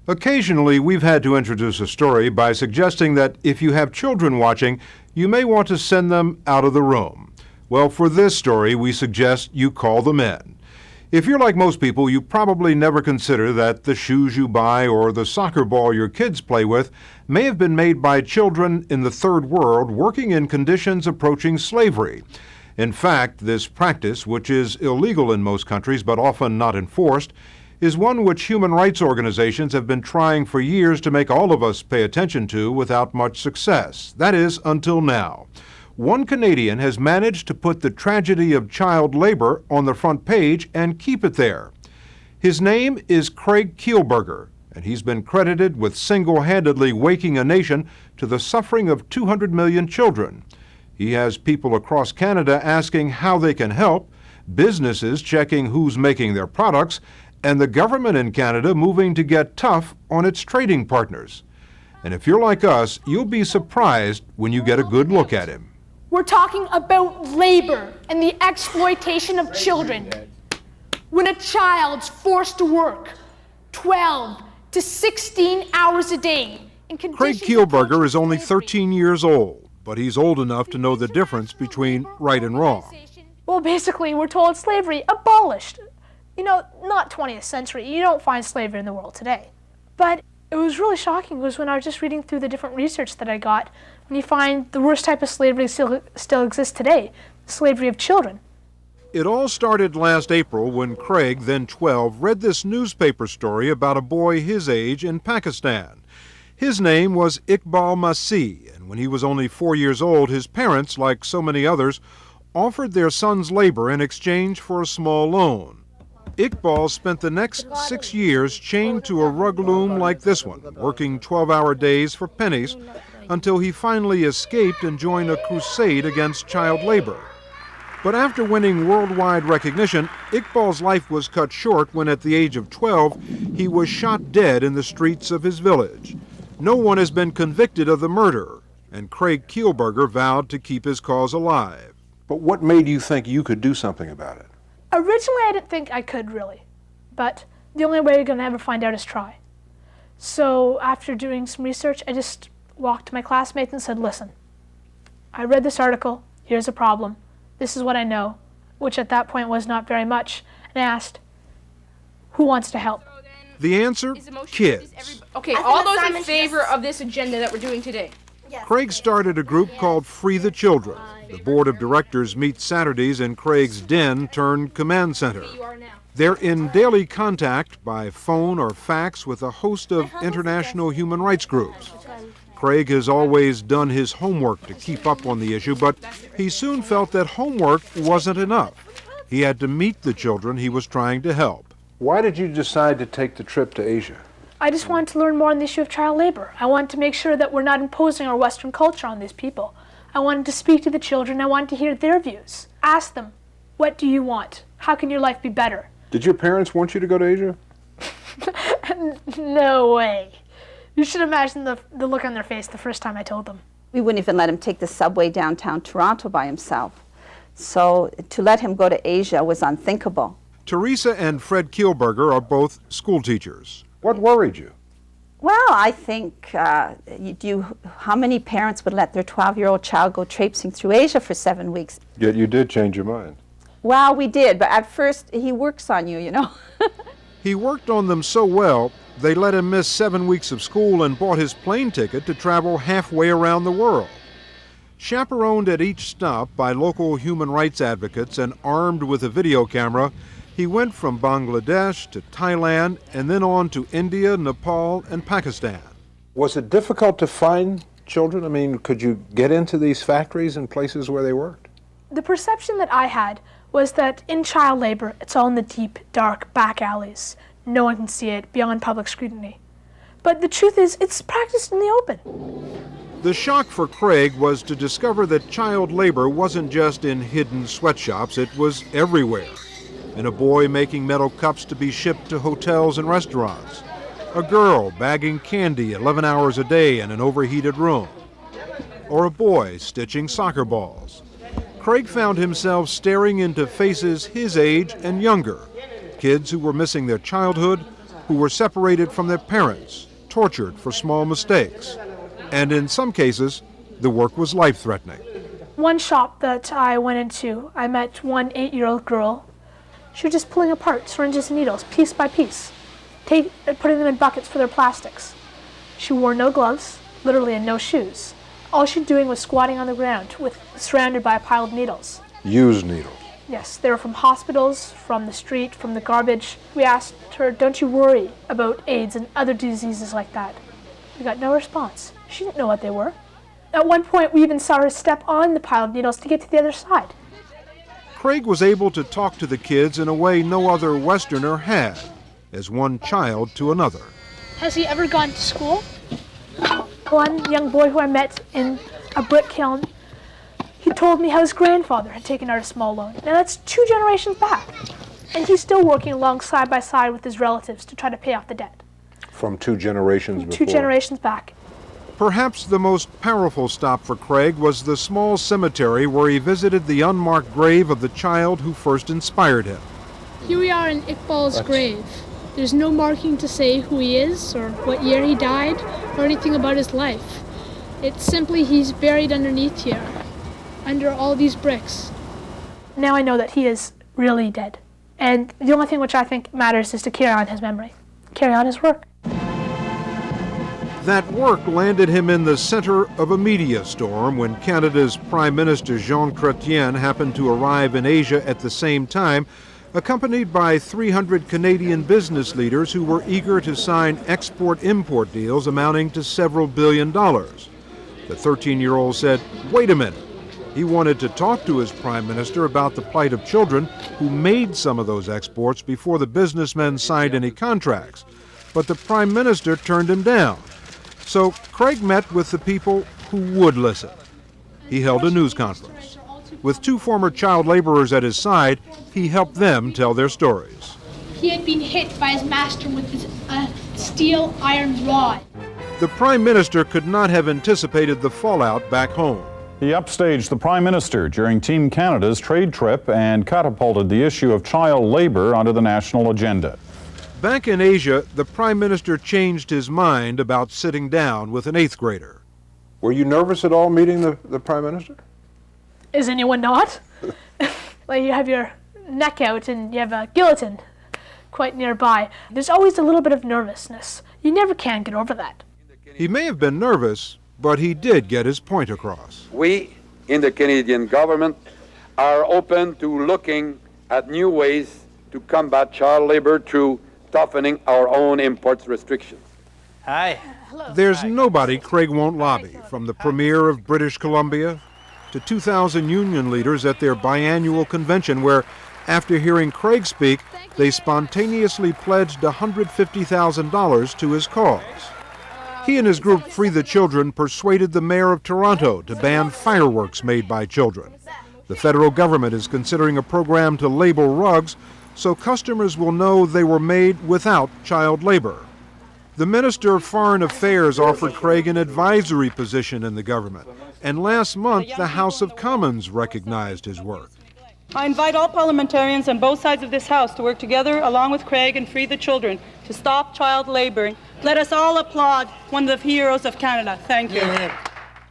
Occasionally, we've had to introduce a story by suggesting that if you have children watching, you may want to send them out of the room. Well, for this story, we suggest you call them in. If you're like most people, you probably never consider that the shoes you buy or the soccer ball your kids play with may have been made by children in the third world working in conditions approaching slavery. In fact, this practice, which is illegal in most countries but often not enforced, is one which human rights organizations have been trying for years to make all of us pay attention to without much success. That is, until now. One Canadian has managed to put the tragedy of child labor on the front page and keep it there. His name is Craig Kielburger, and he's been credited with single-handedly waking a nation to the suffering of 200 million children. He has people across Canada asking how they can help, businesses checking who's making their products, and the government in Canada moving to get tough on its trading partners. And if you're like us, you'll be surprised when you get a good look at him. We're talking about labor and the exploitation of children. When a child's forced to work 12 to 16 hours a day in conditions... Craig Kielburger is only 13 years old, but he's old enough to know the difference between right and wrong. Well, basically, we're told slavery abolished. You know, not 20th century. You don't find slavery in the world today. But it was really shocking was when I was just reading through the different research that I got, when you find the worst type of slavery still exists today, slavery of children. It all started last April when Craig, then 12, read this newspaper story about a boy his age in Pakistan. His name was Iqbal Masih, and when he was only 4 years old, his parents, like so many others, offered their son's labor in exchange for a small loan. Iqbal spent the next 6 years chained to a rug loom like this one, working 12-hour days for pennies, until he finally escaped and joined a crusade against child labor. But after winning worldwide recognition, Iqbal's life was cut short when at the age of 12, he was shot dead in the streets of his village. No one has been convicted of the murder, and Craig Kielburger vowed to keep his cause alive. But what made you think you could do something about it? Originally, I didn't think I could really, but the only way you're going to ever find out is try. So after doing some research, I just walked to my classmates and said, listen, I read this article, here's a problem, this is what I know, which at that point was not very much, and I asked, who wants to help? The answer, kids. Okay, all those in favor of this agenda that we're doing today? Yes. Craig started a group called Free the Children. The board of directors meets Saturdays in Craig's den turned command center. They're in daily contact by phone or fax with a host of international human rights groups. Craig has always done his homework to keep up on the issue, but he soon felt that homework wasn't enough. He had to meet the children he was trying to help. Why did you decide to take the trip to Asia? I just wanted to learn more on the issue of child labor. I wanted to make sure that we're not imposing our Western culture on these people. I wanted to speak to the children. I wanted to hear their views. Ask them, what do you want? How can your life be better? Did your parents want you to go to Asia? No way. You should imagine the look on their face the first time I told them. We wouldn't even let him take the subway downtown Toronto by himself. So to let him go to Asia was unthinkable. Teresa and Fred Kielburger are both school teachers. What worried you? Well, I think, how many parents would let their 12-year-old child go traipsing through Asia for 7 weeks? Yet you did change your mind. Well, we did, but at first he works on you, you know. He worked on them so well, they let him miss 7 weeks of school and bought his plane ticket to travel halfway around the world. Chaperoned at each stop by local human rights advocates and armed with a video camera, he went from Bangladesh to Thailand and then on to India, Nepal, and Pakistan. Was it difficult to find children? I mean, could you get into these factories and places where they worked? The perception that I had was that in child labor, it's all in the deep, dark back alleys. No one can see it beyond public scrutiny. But the truth is, it's practiced in the open. The shock for Craig was to discover that child labor wasn't just in hidden sweatshops, it was everywhere. In a boy making metal cups to be shipped to hotels and restaurants. A girl bagging candy 11 hours a day in an overheated room. Or a boy stitching soccer balls. Craig found himself staring into faces his age and younger. Kids who were missing their childhood, who were separated from their parents, tortured for small mistakes, and in some cases, the work was life-threatening. One shop that I went into, I met one 8-year-old girl. She was just pulling apart syringes and needles, piece by piece, putting them in buckets for their plastics. She wore no gloves, literally, and no shoes. All she'd doing was squatting on the ground, surrounded by a pile of needles. Used needles. Yes, they were from hospitals, from the street, from the garbage. We asked her, don't you worry about AIDS and other diseases like that? We got no response. She didn't know what they were. At one point, we even saw her step on the pile of needles to get to the other side. Craig was able to talk to the kids in a way no other Westerner had, as one child to another. Has he ever gone to school? One young boy who I met in a brick kiln, he told me how his grandfather had taken out a small loan. Now that's 2 generations back. And he's still working along side by side with his relatives to try to pay off the debt. From 2 generations before. 2 generations back. Perhaps the most powerful stop for Craig was the small cemetery where he visited the unmarked grave of the child who first inspired him. Here we are in Iqbal's grave. There's no marking to say who he is or what year he died or anything about his life. It's simply he's buried underneath here, under all these bricks. Now I know that he is really dead. And the only thing which I think matters is to carry on his memory, carry on his work. That work landed him in the center of a media storm when Canada's Prime Minister Jean Chrétien happened to arrive in Asia at the same time, accompanied by 300 Canadian business leaders who were eager to sign export-import deals amounting to several $billions. The 13-year-old said, "Wait a minute." He wanted to talk to his prime minister about the plight of children who made some of those exports before the businessmen signed any contracts. But the prime minister turned him down. So Craig met with the people who would listen. He held a news conference. With 2 former child laborers at his side, he helped them tell their stories. He had been hit by his master with his steel iron rod. The prime minister could not have anticipated the fallout back home. He upstaged the Prime Minister during Team Canada's trade trip and catapulted the issue of child labor onto the national agenda. Back in Asia, the prime minister changed his mind about sitting down with an 8th grader. Were you nervous at all meeting the prime minister? Is anyone not? Like you have your neck out and you have a guillotine quite nearby. There's always a little bit of nervousness. You never can get over that. He may have been nervous, but he did get his point across. We in the Canadian government are open to looking at new ways to combat child labor through toughening our own imports restrictions. Hi. There's nobody Craig won't lobby, from the Premier of British Columbia to 2,000 union leaders at their biannual convention where, after hearing Craig speak, they spontaneously pledged $150,000 to his cause. He and his group Free the Children persuaded the mayor of Toronto to ban fireworks made by children. The federal government is considering a program to label rugs so customers will know they were made without child labor. The Minister of Foreign Affairs offered Craig an advisory position in the government, and last month the House of Commons recognized his work. I invite all parliamentarians on both sides of this House to work together along with Craig and Free the Children to stop child laboring. Let us all applaud one of the heroes of Canada. Thank you.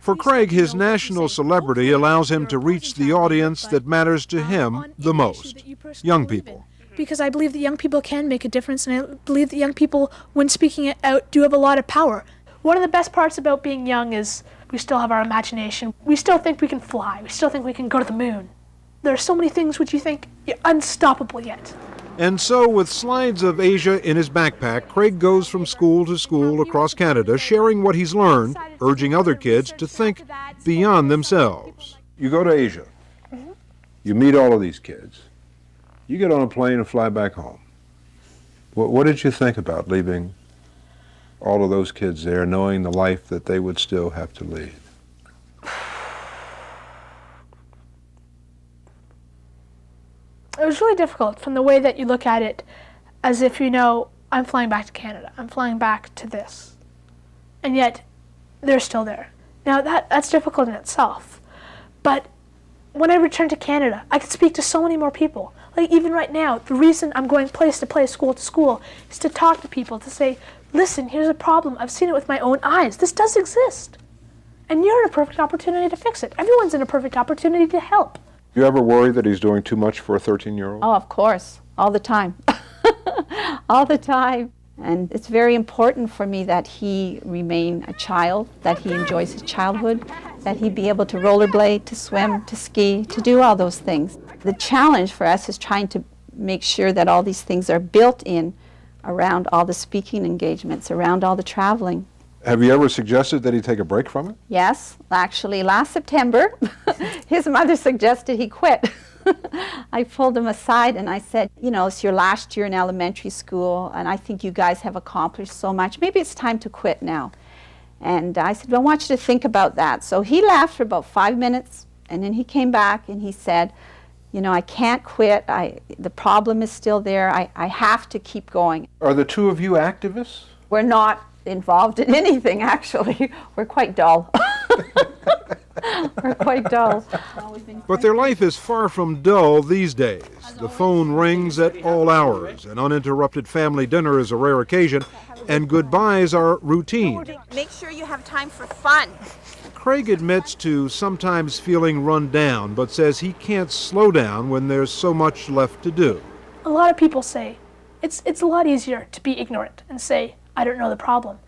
For Craig, his national celebrity allows him to reach the audience that matters to him the most, young people. Because I believe that young people can make a difference, and I believe that young people, when speaking it out, do have a lot of power. One of the best parts about being young is we still have our imagination. We still think we can fly. We still think we can go to the moon. There are so many things which you think are unstoppable yet. And so, with slides of Asia in his backpack, Craig goes from school to school across Canada, sharing what he's learned, urging other kids to think beyond themselves. You go to Asia. You meet all of these kids. You get on a plane and fly back home. What did you think about leaving all of those kids there, knowing the life that they would still have to lead? It was really difficult from the way that you look at it, as if you know, I'm flying back to Canada, I'm flying back to this. And yet, they're still there. Now, that's difficult in itself. But when I returned to Canada, I could speak to so many more people. Like even right now, the reason I'm going place to place, school to school, is to talk to people, to say, listen, here's a problem. I've seen it with my own eyes. This does exist. And you're in a perfect opportunity to fix it. Everyone's in a perfect opportunity to help. You ever worry that he's doing too much for a 13-year-old? Oh, of course, all the time. All the time. And it's very important for me that he remain a child, that he enjoys his childhood, that he be able to rollerblade, to swim, to ski, to do all those things. The challenge for us is trying to make sure that all these things are built in around all the speaking engagements, around all the traveling. Have you ever suggested that he take a break from it? Yes, actually last September, his mother suggested he quit. I pulled him aside and I said, you know, it's your last year in elementary school and I think you guys have accomplished so much. Maybe it's time to quit now. And I said, well, I want you to think about that. So he laughed for about 5 minutes and then he came back and he said, you know, I can't quit. The problem is still there. I have to keep going. Are the two of you activists? We're not involved in anything, actually. We're quite dull. We're quite dull. But their life is far from dull these days. The phone rings at all hours. An uninterrupted family dinner is a rare occasion, and goodbyes are routine. Make sure you have time for fun. Craig admits to sometimes feeling run down, but says he can't slow down when there's so much left to do. A lot of people say it's a lot easier to be ignorant and say, I don't know the problem.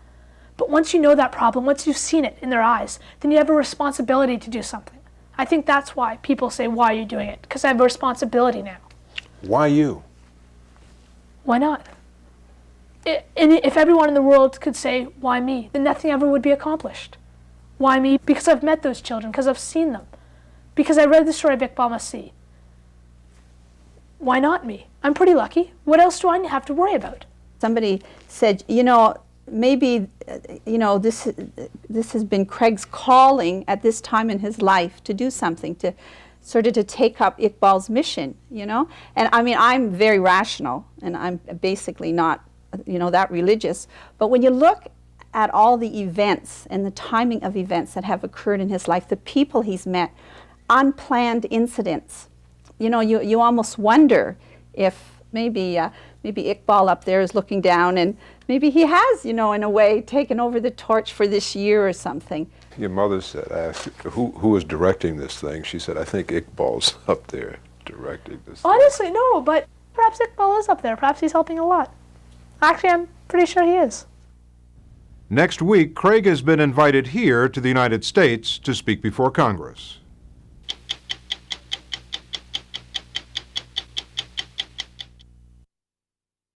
But once you know that problem, once you've seen it in their eyes, then you have a responsibility to do something. I think that's why people say, why are you doing it? Because I have a responsibility now. Why you? Why not? And if everyone in the world could say, why me, then nothing ever would be accomplished. Why me? Because I've met those children, because I've seen them, because I read the story of Iqbal Masih. Why not me? I'm pretty lucky. What else do I have to worry about? Somebody said, you know, maybe, you know, this has been Craig's calling at this time in his life to do something, to sort of to take up Iqbal's mission, you know? And I mean, I'm very rational, and I'm basically not, you know, that religious. But when you look at all the events and the timing of events that have occurred in his life, the people he's met, unplanned incidents, you know, you almost wonder if maybe Iqbal up there is looking down and maybe he has, you know, in a way, taken over the torch for this year or something. Your mother said, I asked who is directing this thing. She said, I think Iqbal's up there directing this Honestly, no, but perhaps Iqbal is up there. Perhaps he's helping a lot. Actually, I'm pretty sure he is. Next week, Craig has been invited here to the United States to speak before Congress.